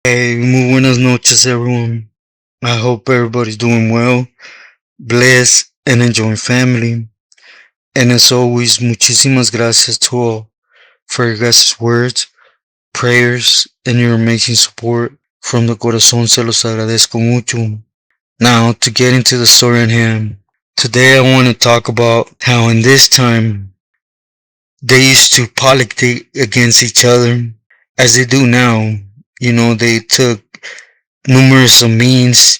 Hey, muy buenas noches, everyone. I hope everybody's doing well, blessed, and enjoying family. And as always, muchísimas gracias to all for your guys' words, prayers, and your amazing support. From the corazón se los agradezco mucho. Now, to get into the story at hand. Today, I want to talk about how in this time they used to politic against each other as they do now. They took numerous means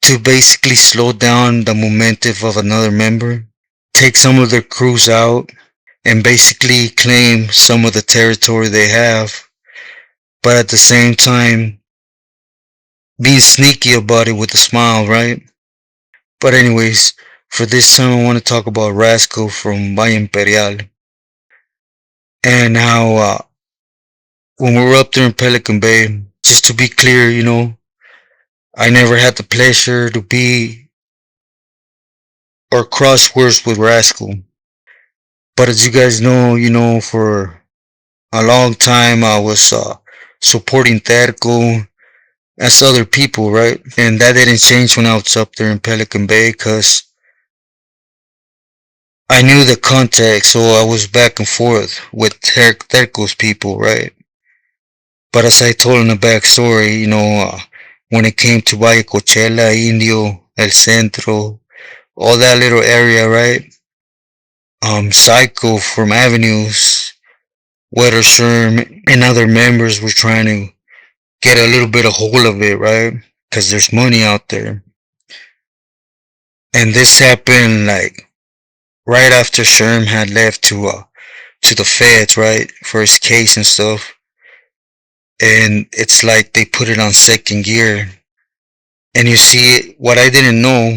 to basically slow down the momentum of another member, take some of their crews out, and basically claim some of the territory they have, but at the same time, being sneaky about it with a smile, right? But, anyways, for this time, I want to talk about Rascal from Valle Imperial and how when we were up there in Pelican Bay, just to be clear, I never had the pleasure to be or cross words with Rascal. But as you guys know, for a long time I was supporting Terco as other people, right? And that didn't change when I was up there in Pelican Bay because I knew the context, so I was back and forth with Terco's people, right? But as I told in the backstory, when it came to Valle Coachella, Indio, El Centro, all that little area, right? Psycho from Avenues, Wetter Sherm, and other members were trying to get a little bit of hold of it, right? Because there's money out there. And this happened like right after Sherm had left to the feds, right, for his case and stuff. And it's like they put it on second gear. And you see, what I didn't know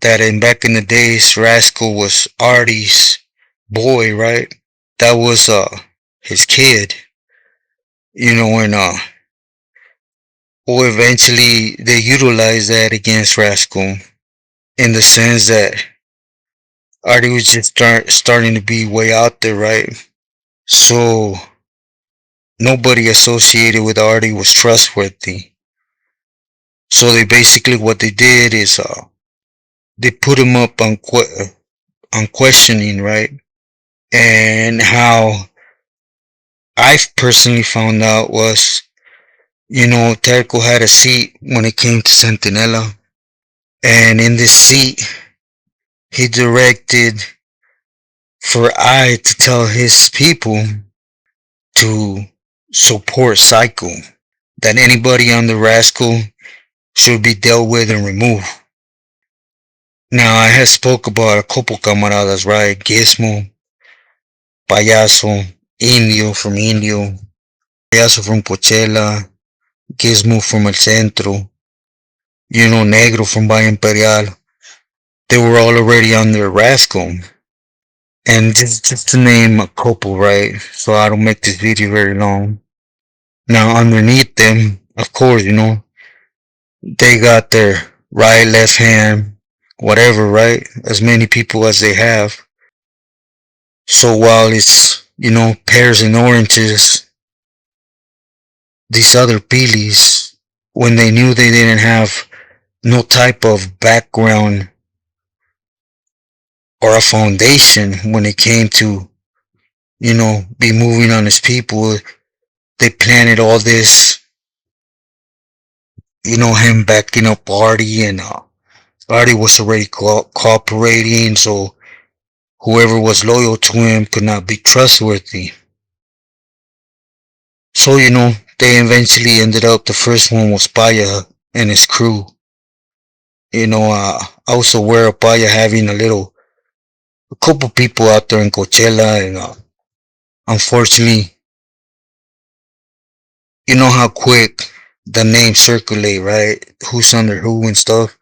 that in back in the days, Rascal was Artie's boy, right? That was his kid, and well, eventually they utilized that against Rascal in the sense that Artie was just starting to be way out there, right? So nobody associated with Artie was trustworthy. So they basically what they did is they put him up on questioning, right? And how I've personally found out was, Terco had a seat when it came to Centinela, and in this seat he directed for I to tell his people to support Psycho, that anybody on the Rascal should be dealt with and removed. Now, I had spoke about a couple camaradas, right? Gizmo, Payaso, Indio from Indio, Payaso from Coachella, Gizmo from El Centro, Negro from Valle Imperial. They were all already on their Rascal. And just to name a couple, right? So I don't make this video very long. Now, underneath them, of course, they got their right, left hand, whatever, right? As many people as they have. So while it's, pears and oranges, these other peelies, when they knew they didn't have no type of background or a foundation when it came to, be moving on his people, they planted all this, him backing up Artie, and Artie was already cooperating, so whoever was loyal to him could not be trustworthy. So, they eventually ended up, the first one was Paya and his crew. I was aware of Paya having a couple people out there in Coachella, and unfortunately, you know how quick the names circulate, right? Who's under who and stuff.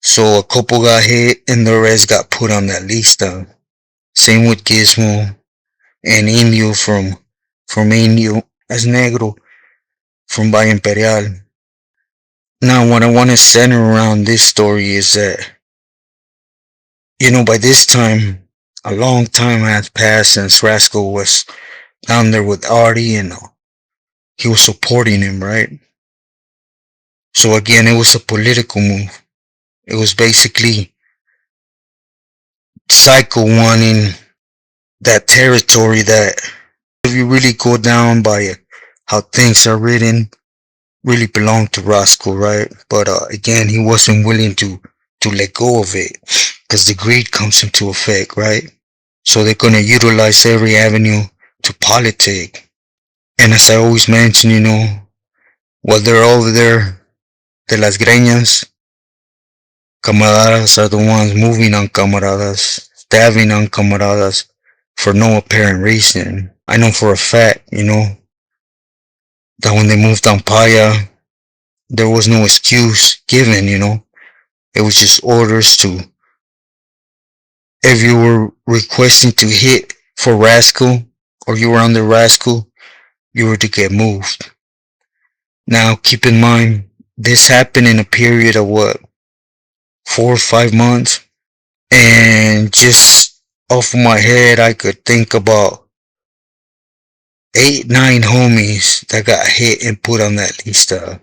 So a couple got hit and the rest got put on that lista. Same with Gizmo and Indio from Indio as Negro from Valle Imperial. Now what I want to center around this story is that, by this time, a long time has passed since Rascal was down there with Artie, and he was supporting him, right? So again, it was a political move. It was basically Psycho wanting that territory that, if you really go down by it, how things are written, really belonged to Rascal, right? But again, he wasn't willing to let go of it because the greed comes into effect, right? So they're gonna utilize every avenue to politic. And as I always mention, while they're over there, de las greñas, camaradas are the ones moving on camaradas, stabbing on camaradas for no apparent reason. I know for a fact, that when they moved on Paya, there was no excuse given. It was just orders to, if you were requesting to hit for Rascal or you were under Rascal, you were to get moved. Now, keep in mind, this happened in a period of what, 4 or 5 months? And just off of my head, I could think about 8, 9 homies that got hit and put on that lista.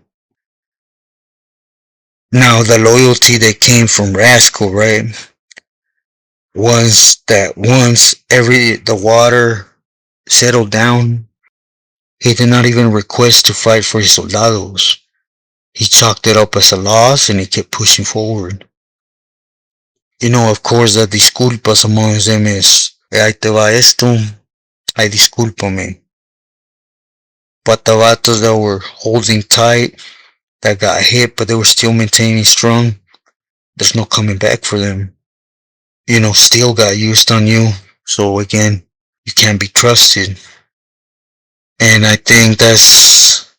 Now, the loyalty that came from Rascal, right, was that once the water settled down, he did not even request to fight for his soldados. He chalked it up as a loss and he kept pushing forward. Of course, the disculpas amongst them is, ahí te va esto, ay discúlpame. But the vatos that were holding tight, that got hit, but they were still maintaining strong, there's no coming back for them. Steel got used on you, so again, you can't be trusted. And I think that's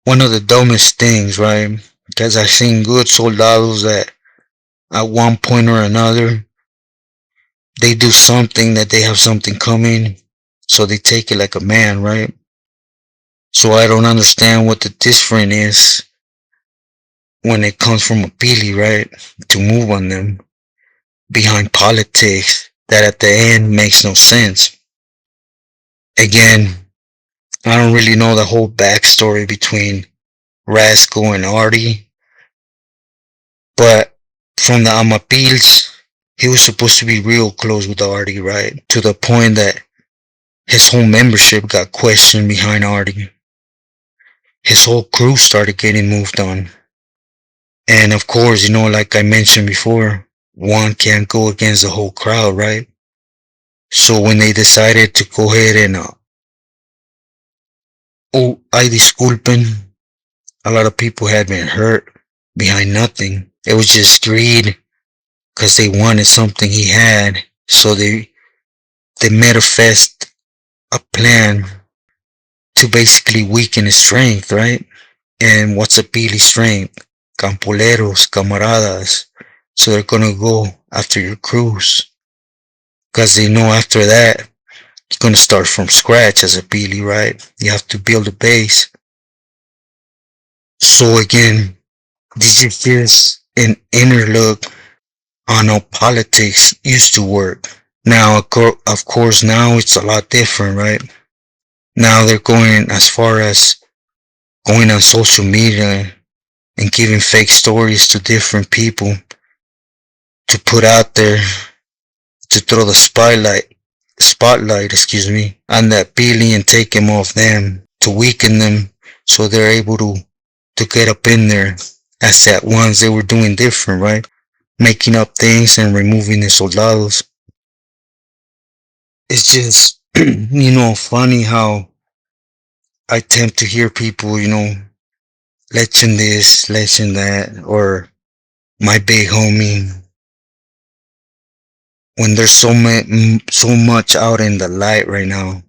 one of the dumbest things, right? Because I've seen good soldados that at one point or another, they do something that they have something coming, so they take it like a man, right? So I don't understand what the difference is when it comes from a pili, right? To move on them behind politics that at the end makes no sense. Again, I don't really know the whole backstory between Rascal and Artie, but from the Amapils, he was supposed to be real close with Artie, right? To the point that his whole membership got questioned behind Artie. His whole crew started getting moved on. And of course, like I mentioned before, one can't go against the whole crowd, right? So when they decided to go ahead and, ay disculpen, a lot of people had been hurt behind nothing. It was just greed because they wanted something he had. So they manifest a plan to basically weaken his strength, right? And what's a Pili strength? Campoleros, camaradas. So they're gonna go after your crews. Because they know after that, it's gonna start from scratch as a Pili, right? You have to build a base. So again, this is just an inner look on how politics used to work. Now, of course, now it's a lot different, right? Now they're going as far as going on social media and giving fake stories to different people to put out there to throw the spotlight, on that Pili and take him off them to weaken them so they're able to get up in there as that ones they were doing different, right? Making up things and removing the soldados. It's just, funny how I tend to hear people, legend this, legend that, or my big homie, when there's so much out in the light right now,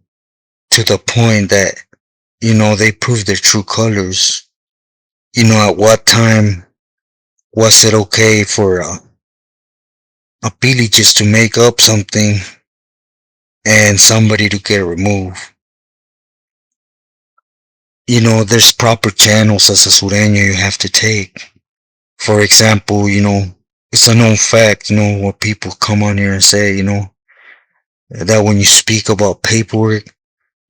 to the point that, they prove their true colors. At what time was it okay for a Pili just to make up something and somebody to get removed? There's proper channels as a sureño you have to take. For example, it's a known fact, what people come on here and say, that when you speak about paperwork,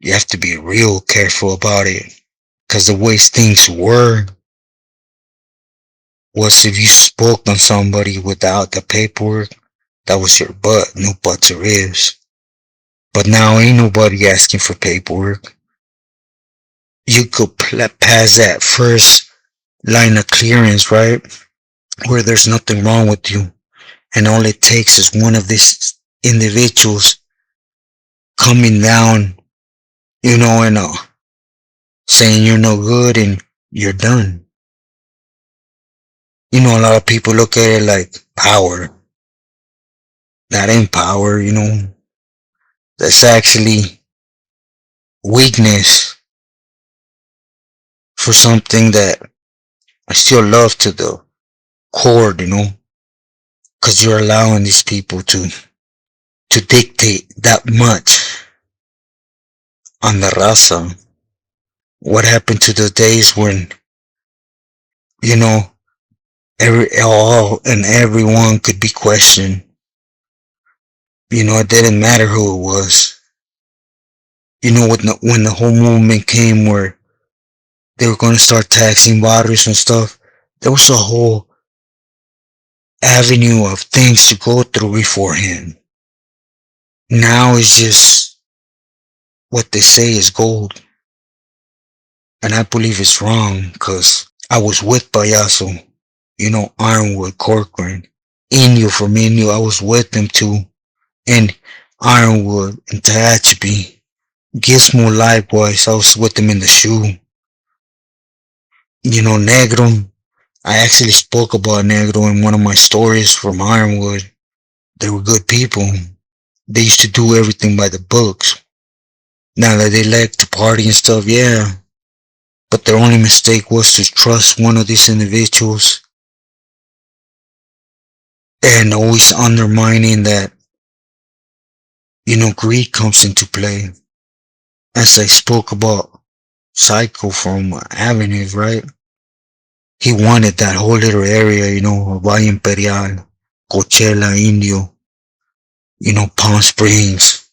You have to be real careful about it. Because the way things were was if you spoke on somebody without the paperwork, that was your butt, no buts or ifs. But now ain't nobody asking for paperwork. You could pass that first line of clearance, right? Where there's nothing wrong with you. And all it takes is one of these individuals coming down, and saying you're no good and you're done. A lot of people look at it like power. That ain't power, That's actually weakness for something that I still love to the core, because you're allowing these people to dictate that much on the raza. What happened to the days when, you know, all and everyone could be questioned? It didn't matter who it was. When the whole movement came where they were going to start taxing waters and stuff, there was a whole avenue of things to go through beforehand. Now it's just what they say is gold. And I believe it's wrong because I was with Payaso, Ironwood, Corcoran, Inyo from Inyo. I was with them too. And Ironwood and Tehachapi. Gizmo likewise. I was with them in the shoe. Negro. I actually spoke about Negro in one of my stories from Ironwood. They were good people. They used to do everything by the books. Now that they like to party and stuff, yeah. But their only mistake was to trust one of these individuals and always undermining that, greed comes into play. As I spoke about Psycho from Avenues, right? He wanted that whole little area, Valle Imperial, Coachella, Indio, Palm Springs.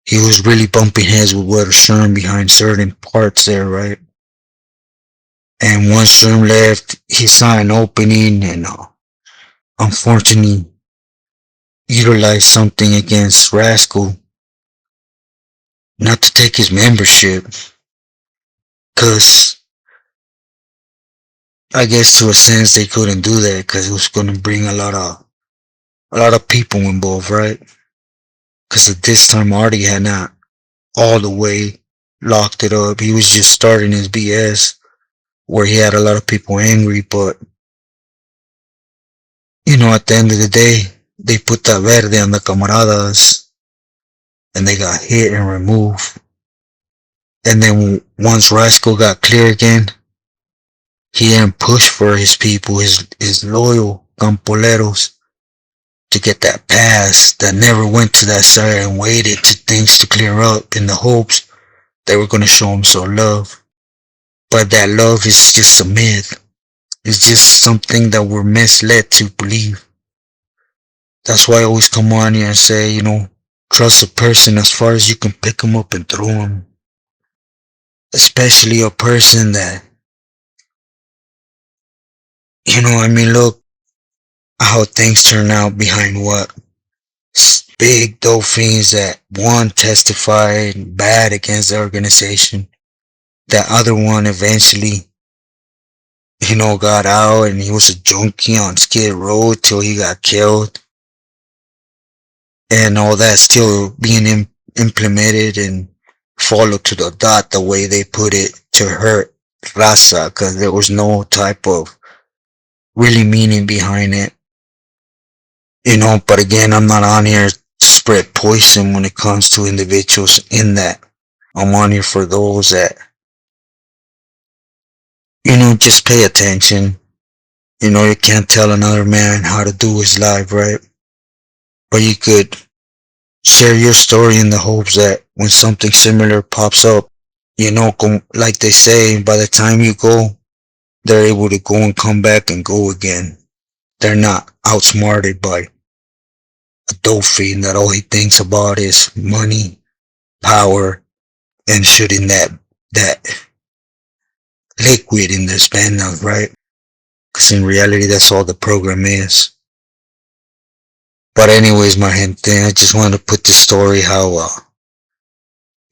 He was really bumping heads with Weather Sherm behind certain parts there, right? And once Sherm left, he saw an opening and unfortunately utilized something against Rascal not to take his membership. Cause I guess to a sense they couldn't do that because it was going to bring a lot of people involved, right? Because at this time Artie had not all the way locked it up. He was just starting his BS where he had a lot of people angry, but at the end of the day, they put that verde on the camaradas and they got hit and removed. And then once Rascal got clear again, he didn't push for his people, his loyal campoleros, to get that pass that never went to that side and waited to things to clear up in the hopes they were going to show him some love. But that love is just a myth. It's just something that we're misled to believe. That's why I always come on here and say, trust a person as far as you can pick them up and throw them. Especially a person that, look how things turn out behind what? Big dolphins that one testified bad against the organization. That other one eventually, got out and he was a junkie on Skid Row till he got killed. And all that still being implemented and followed to the dot the way they put it to hurt Raza because there was no type of really meaning behind it. But again, I'm not on here to spread poison when it comes to individuals in that. I'm on here for those that, just pay attention. You can't tell another man how to do his life, right? But you could share your story in the hopes that when something similar pops up, like they say, by the time you go, they're able to go and come back and go again. They're not outsmarted by a dope fiend that all he thinks about is money power and shooting that liquid in their spinal, right? Because in reality, that's all the program is. But anyways, my gente, I just wanted to put this story how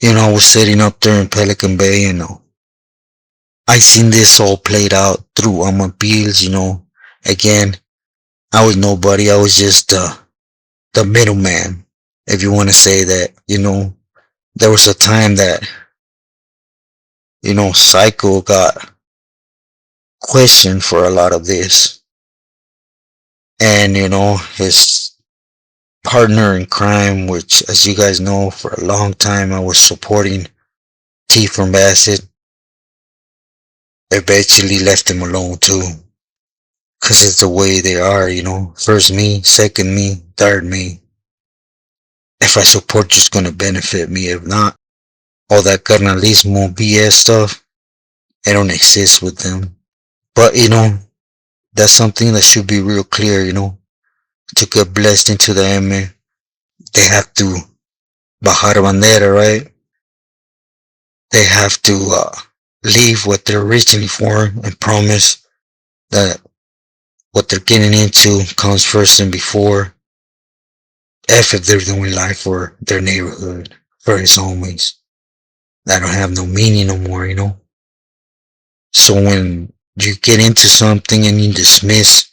I was sitting up there in Pelican Bay, I seen this all played out through on my bills. Again, I was nobody. I was just the middleman, if you want to say that. There was a time that Psycho got questioned for a lot of this, and his partner in crime, which, as you guys know, for a long time I was supporting T from Bassett, eventually left him alone too. Cause it's the way they are. First me, second me, third me. If I support you, it's gonna benefit me. If not, all that carnalismo BS stuff, it don't exist with them. But that's something that should be real clear. To get blessed into the M, they have to bajar bandera, right? They have to leave what they're originally for and promise that what they're getting into comes first and before. If they're doing life for their neighborhood, for his homies, that don't have no meaning no more. So when you get into something and you dismiss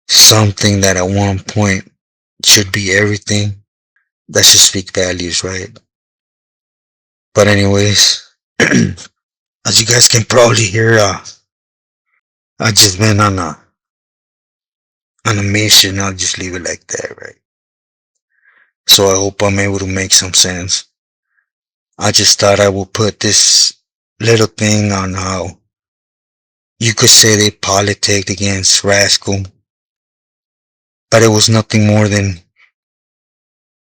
something that at one point should be everything, that should speak values, right? But anyways, as you guys can probably hear, I just been on a mission. I'll just leave it like that, right? So I hope I'm able to make some sense. I just thought I would put this little thing on how you could say they politicked against Rascal, but it was nothing more than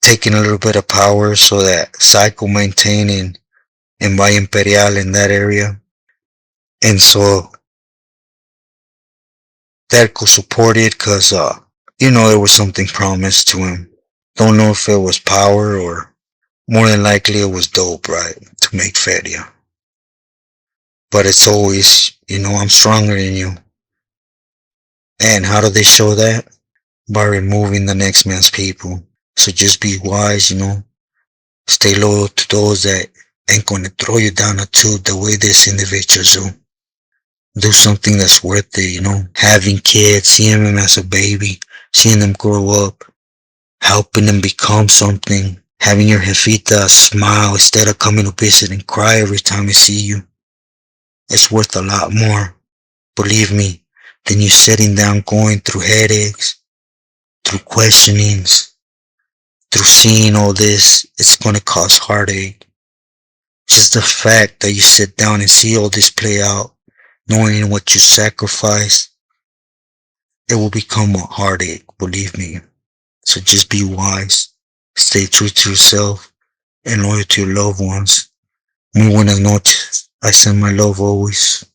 taking a little bit of power so that Psycho maintained in Valle Imperial in that area. And so Terco supported because, there was something promised to him. Don't know if it was power or more than likely it was dope, right? To make feria. But it's always, I'm stronger than you. And how do they show that? By removing the next man's people. So just be wise. Stay loyal to those that ain't gonna throw you down a tube the way this individuals do. Do something that's worth it. Having kids, seeing them as a baby, seeing them grow up, helping them become something, having your jefita smile instead of coming to visit and cry every time I see you. It's worth a lot more, believe me, than you sitting down going through headaches, through questionings, through seeing all this. It's gonna cause heartache. Just the fact that you sit down and see all this play out, knowing what you sacrifice, it will become a heartache, believe me. So just be wise, stay true to yourself, and loyal to your loved ones. Muy buenas noches. I send my love always.